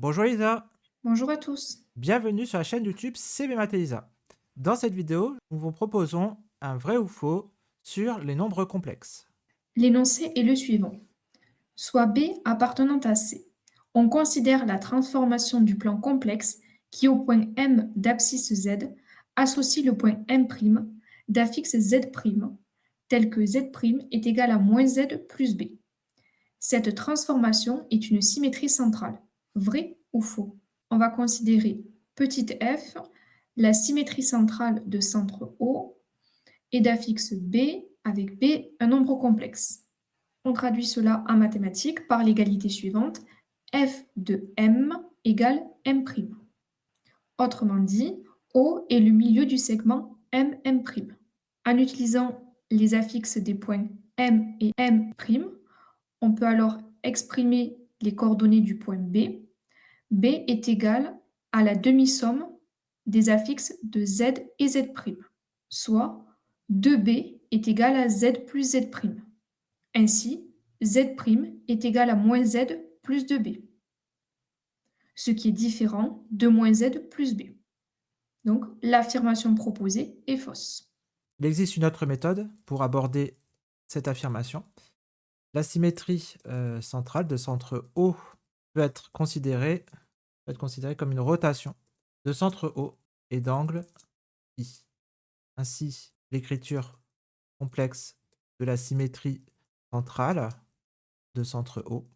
Bonjour Lisa, Bonjour à tous. bienvenue sur la chaîne YouTube CB Math et Lisa. Dans cette vidéo, nous vous proposons un vrai ou faux sur les nombres complexes. L'énoncé est le suivant. Soit B appartenant à C. On considère la transformation du plan complexe qui, au point M d'abscisse Z, associe le point M' d'affixe Z', tel que Z' est égal à moins Z plus B. Cette transformation est une symétrie centrale. Vrai ou faux? On va considérer petite f, la symétrie centrale de centre O, et d'affixe B avec B un nombre complexe. On traduit cela en mathématiques par l'égalité suivante, f de m égale m'. Autrement dit, O est le milieu du segment MM'. En utilisant les affixes des points M et M', on peut alors exprimer les coordonnées du point B. B est égal à la demi-somme des affixes de Z et Z', soit 2B est égal à Z plus Z'. Ainsi, Z' est égal à moins Z plus 2B, ce qui est différent de moins Z plus B. Donc, l'affirmation proposée est fausse. Il existe une autre méthode pour aborder cette affirmation. La symétrie centrale de centre O peut être considérée comme une rotation de centre O et d'angle I. Ainsi, l'écriture complexe de la symétrie centrale de centre O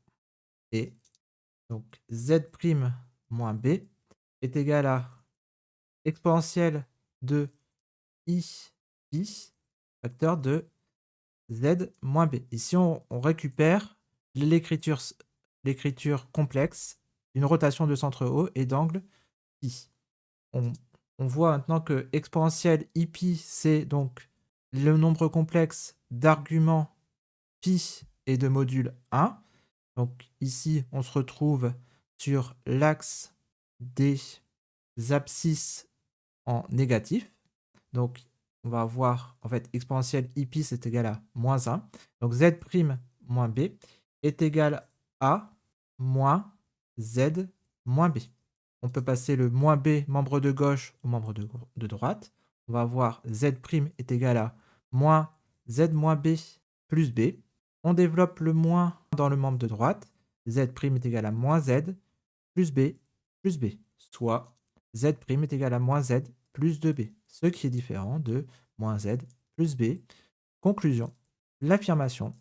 est donc Z' moins B est égal à exponentielle de I pi facteur de Z moins B. Ici, on récupère l'écriture complexe d'une rotation de centre O et d'angle pi. On, on voit maintenant que exponentielle I pi, c'est donc le nombre complexe d'arguments pi et de module 1. Donc ici, on se retrouve sur l'axe des abscisses en négatif. Donc, on va avoir en fait exponentielle I pi c'est égal à moins 1. Donc Z' moins B est égal à moins Z moins B. On peut passer le moins B membre de gauche au membre de droite. On va avoir Z' est égal à moins Z moins B plus B. On développe le moins dans le membre de droite. Z' est égal à moins Z plus B plus B. Soit Z' est égal à moins Z plus 2B, ce qui est différent de moins Z plus B. Conclusion, l'affirmation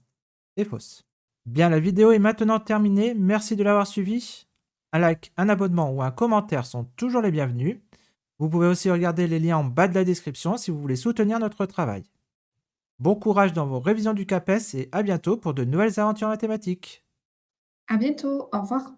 est fausse. Bien, la vidéo est maintenant terminée. Merci de l'avoir suivi. Un like, un abonnement ou un commentaire sont toujours les bienvenus. Vous pouvez aussi regarder les liens en bas de la description si vous voulez soutenir notre travail. Bon courage dans vos révisions du CAPES et à bientôt pour de nouvelles aventures mathématiques. À bientôt, au revoir.